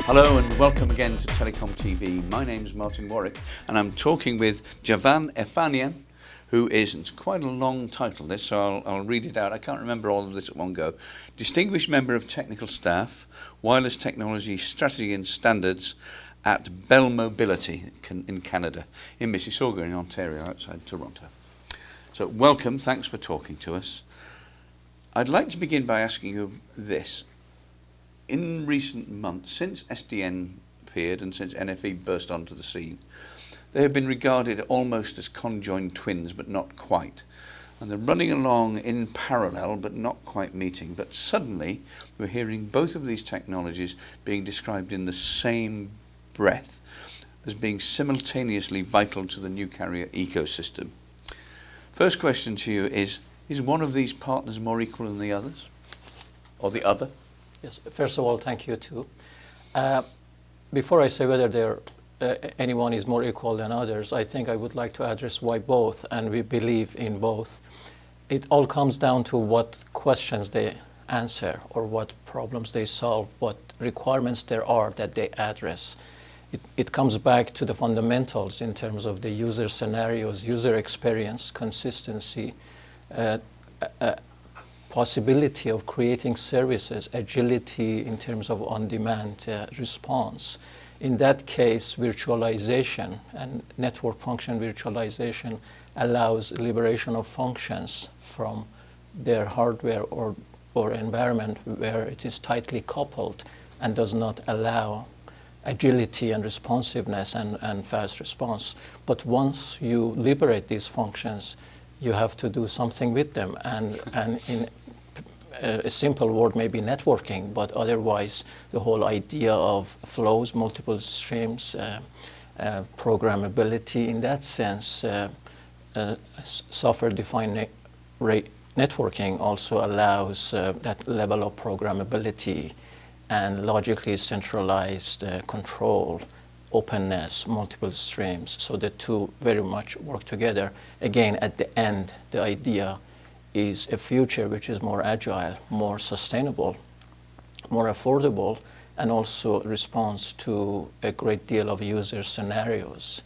Hello and welcome again to TelecomTV. My name's Martin Warwick and I'm talking with Javan Erfanian, who is, it's quite a long title this, so I'll read it out. I can't remember all of this at one go. Distinguished Member of Technical Staff, Wireless Technology Strategy and Standards at Bell Mobility in Canada, in Mississauga in Ontario, outside Toronto. So welcome, thanks for talking to us. I'd like to begin by asking you this. In recent months, since SDN appeared and since NFV burst onto the scene, they have been regarded almost as conjoined twins, but not quite. And they're running along in parallel, but not quite meeting. But suddenly, we're hearing both of these technologies being described in the same breath as being simultaneously vital to the new carrier ecosystem. First question to you is one of these partners more equal than the others? Or the other? Yes, first of all, thank you too. Before I say whether anyone is more equal than others, I think I would like to address why both, and we believe in both. It all comes down to what questions they answer or what problems they solve, what requirements there are that they address. It comes back to the fundamentals in terms of the user scenarios, user experience, consistency, possibility of creating services, agility in terms of on-demand response. In that case, virtualization and network function virtualization allows liberation of functions from their hardware or environment where it is tightly coupled and does not allow agility and responsiveness and fast response. But once you liberate these functions, you have to do something with them, and in a simple word may be networking, but otherwise the whole idea of flows, multiple streams, programmability, in that sense, software-defined networking also allows that level of programmability and logically centralized control, openness, multiple streams. So the two very much work together. Again, at the end, the idea is a future which is more agile, more sustainable, more affordable, and also responds to a great deal of user scenarios.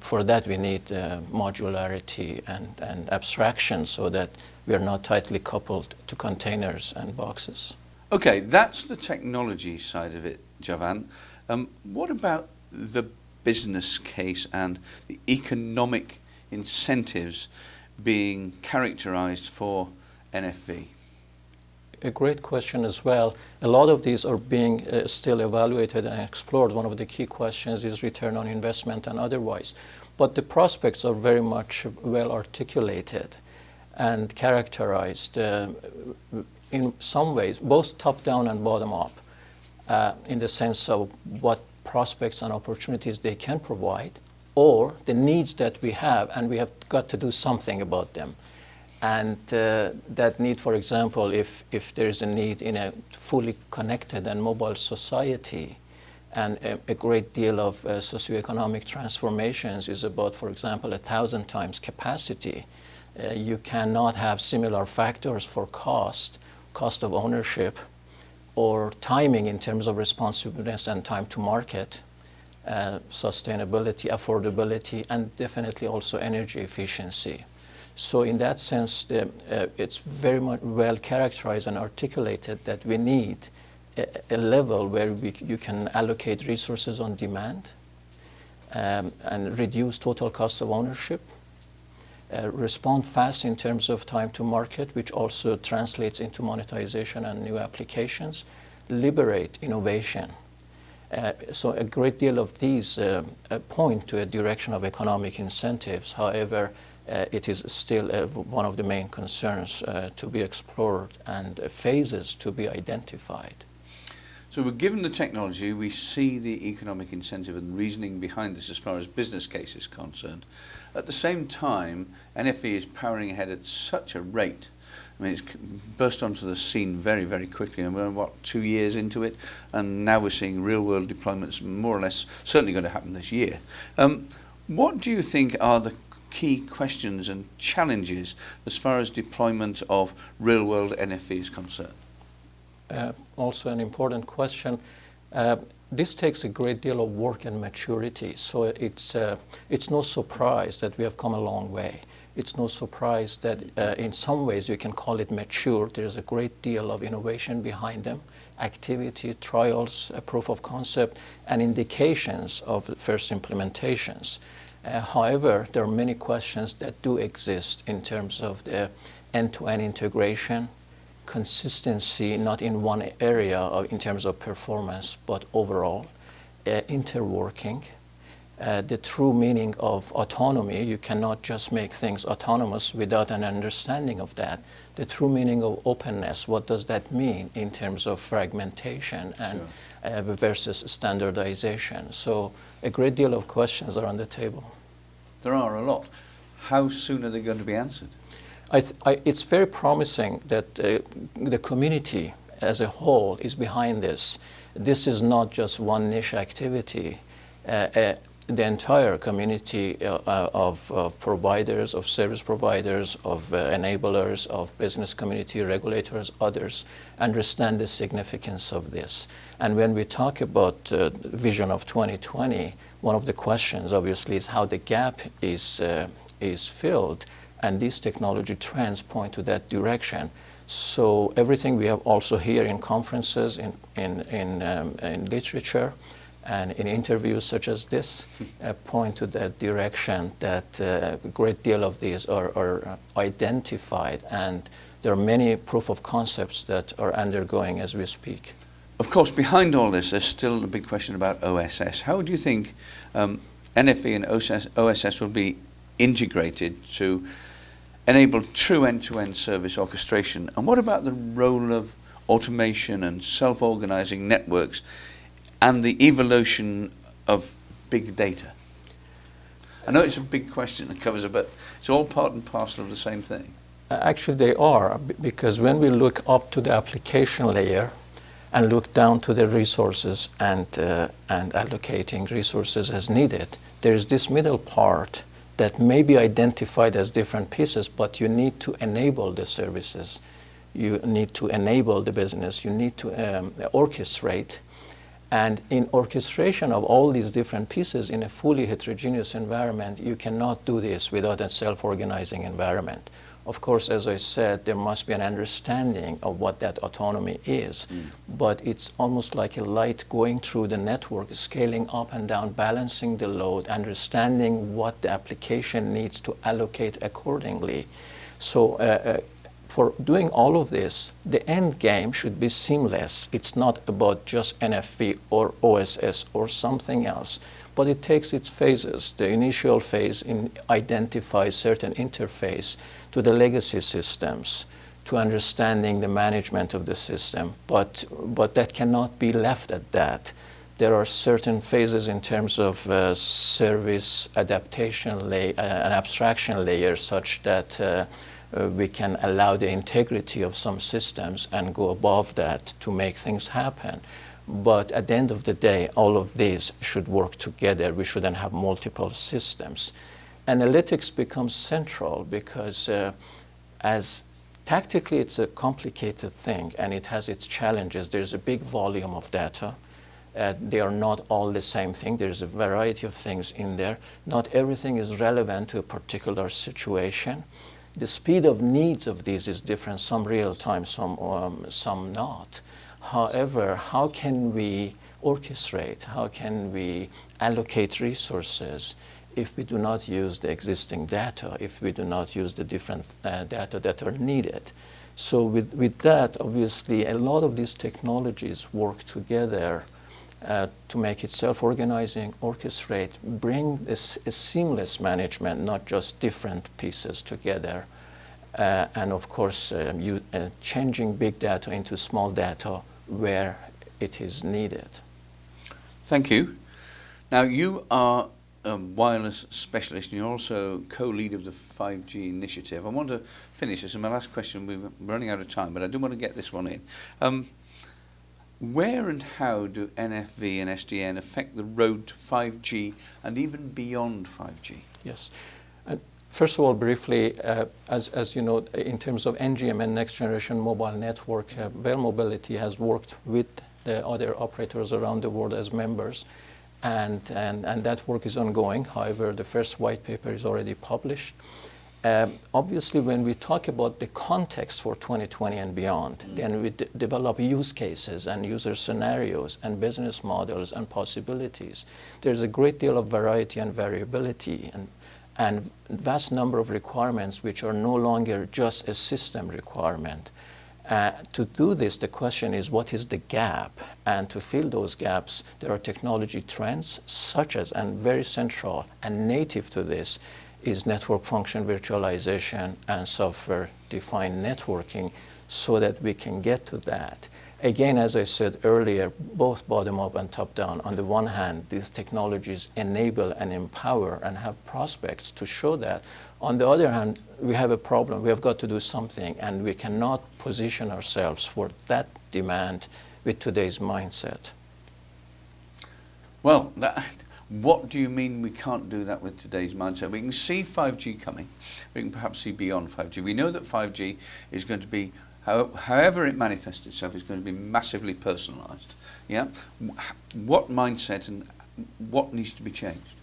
For that, we need modularity and abstraction so that we are not tightly coupled to containers and boxes. Okay, that's the technology side of it, Javan. What about the business case and the economic incentives being characterized for NFV? A great question as well. A lot of these are being still evaluated and explored. One of the key questions is return on investment and otherwise. But the prospects are very much well articulated and characterized in some ways, both top-down and bottom-up, in the sense of what prospects and opportunities they can provide, or the needs that we have, and we have got to do something about them. And that need, for example, if there is a need in a fully connected and mobile society, and a great deal of socioeconomic transformations is about, for example, 1,000 times capacity. You cannot have similar factors for cost of ownership, or timing in terms of responsiveness and time to market, sustainability, affordability, and definitely also energy efficiency. So in that sense, it's very much well characterized and articulated that we need a level where you can allocate resources on demand and reduce total cost of ownership, respond fast in terms of time to market, which also translates into monetization and new applications, liberate innovation. So a great deal of these point to a direction of economic incentives. However, it is still one of the main concerns to be explored and phases to be identified. So we're given the technology, we see the economic incentive and reasoning behind this as far as business case is concerned. At the same time, NFV is powering ahead at such a rate. I mean, it's burst onto the scene very, very quickly, and we're, 2 years into it, and now we're seeing real-world deployments more or less certainly going to happen this year. What do you think are the key questions and challenges as far as deployment of real-world NFV is concerned? Also an important question. This takes a great deal of work and maturity, so it's no surprise that we have come a long way. It's no surprise that in some ways you can call it mature. There's a great deal of innovation behind them, activity, trials, proof of concept, and indications of the first implementations. However, there are many questions that do exist in terms of the end-to-end integration, consistency, not in one area in terms of performance, but overall, interworking, the true meaning of autonomy. You cannot just make things autonomous without an understanding of that. The true meaning of openness, what does that mean in terms of fragmentation and versus standardization? So a great deal of questions are on the table. There are a lot. How soon are they going to be answered? It's very promising that the community as a whole is behind this. This is not just one niche activity. The entire community of providers, of service providers, of enablers, of business community, regulators, others, understand the significance of this. And when we talk about vision of 2020, one of the questions obviously is how the gap is filled, and these technology trends point to that direction. So everything we have also here in conferences, in literature, and in interviews such as this, point to that direction, that a great deal of these are identified, and there are many proof of concepts that are undergoing as we speak. Of course, behind all this, there's still a big question about OSS. How do you think NFV and OSS will be integrated to enable true end-to-end service orchestration? And what about the role of automation and self-organizing networks and the evolution of big data? I know it's a big question, it covers it, but it's all part and parcel of the same thing. Actually, they are, because when we look up to the application layer and look down to the resources and allocating resources as needed, there is this middle part that may be identified as different pieces, but you need to enable the services, you need to enable the business, you need to orchestrate. And in orchestration of all these different pieces in a fully heterogeneous environment, you cannot do this without a self-organizing environment. Of course, as I said, there must be an understanding of what that autonomy is, but it's almost like a light going through the network, scaling up and down, balancing the load, understanding what the application needs to allocate accordingly. So for doing all of this, the end game should be seamless. It's not about just NFV or OSS or something else, but it takes its phases. The initial phase identifies certain interface to the legacy systems, to understanding the management of the system, but that cannot be left at that. There are certain phases in terms of service adaptation an abstraction layer, such that we can allow the integrity of some systems and go above that to make things happen. But at the end of the day, all of these should work together. We shouldn't have multiple systems. Analytics becomes central because as tactically it's a complicated thing and it has its challenges. There's a big volume of data. They are not all the same thing. There's a variety of things in there. Not everything is relevant to a particular situation. The speed of needs of these is different, some real time, some not. However, how can we orchestrate? How can we allocate resources if we do not use the existing data, if we do not use the different data that are needed? So with that, obviously, a lot of these technologies work together to make it self-organizing, orchestrate, bring a seamless management, not just different pieces together. And of course, changing big data into small data where it is needed. Thank you. Now, you are a wireless specialist and you're also co-lead of the 5G initiative. I want to finish this, and my last question, we're running out of time, but I do want to get this one in. Where and how do NFV and SDN affect the road to 5G and even beyond 5G? Yes. First of all, briefly, as you know, in terms of NGM and Next Generation Mobile Network, Bell Mobility has worked with the other operators around the world as members. And that work is ongoing. However, the first white paper is already published. Obviously, when we talk about the context for 2020 and beyond, then we develop use cases and user scenarios and business models and possibilities. There's a great deal of variety and variability and vast number of requirements which are no longer just a system requirement. To do this, the question is, what is the gap? And to fill those gaps, there are technology trends such as, and very central and native to this, is network function virtualization and software-defined networking, so that we can get to that. Again, as I said earlier, both bottom-up and top-down. On the one hand, these technologies enable and empower and have prospects to show that. On the other hand, we have a problem. We have got to do something, and we cannot position ourselves for that demand with today's mindset. Well, what do you mean we can't do that with today's mindset? We can see 5G coming. We can perhaps see beyond 5G. We know that 5G is going to be, however it manifests itself, is going to be massively personalized. Yeah? What mindset and what needs to be changed?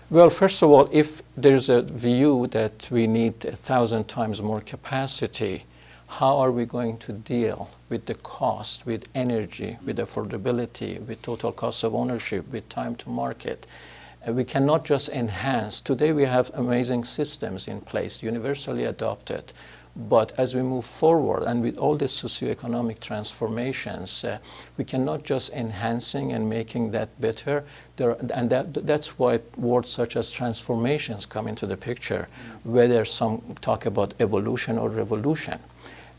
Well, first of all, if there's a view that we need 1,000 times more capacity, how are we going to deal with the cost, with energy, with affordability, with total cost of ownership, with time to market? We cannot just enhance. Today we have amazing systems in place, universally adopted. But as we move forward and with all the socioeconomic transformations, we cannot just enhancing and making that better. That's why words such as transformations come into the picture, whether some talk about evolution or revolution.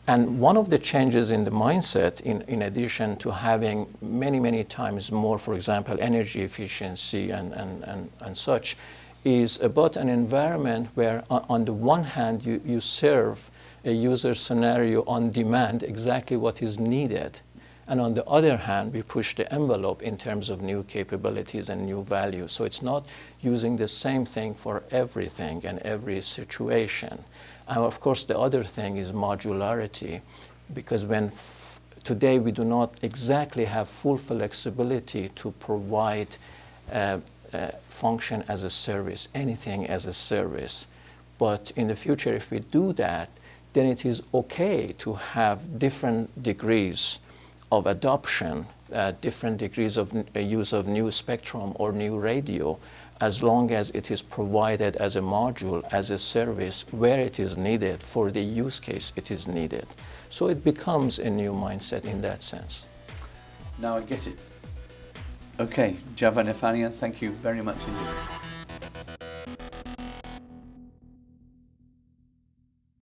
And one of the changes in the mindset, in addition to having many, many times more, for example, energy efficiency and such, is about an environment where on the one hand you serve a user scenario on demand, exactly what is needed. And on the other hand, we push the envelope in terms of new capabilities and new values. So it's not using the same thing for everything and every situation. And of course, the other thing is modularity, because when today we do not exactly have full flexibility to provide function as a service, anything as a service. But in the future, if we do that, then it is okay to have different degrees of adoption, different degrees of use of new spectrum or new radio, as long as it is provided as a module, as a service, where it is needed, for the use case it is needed. So it becomes a new mindset in that sense. Now I get it. Okay, Javan Erfanian, thank you very much indeed.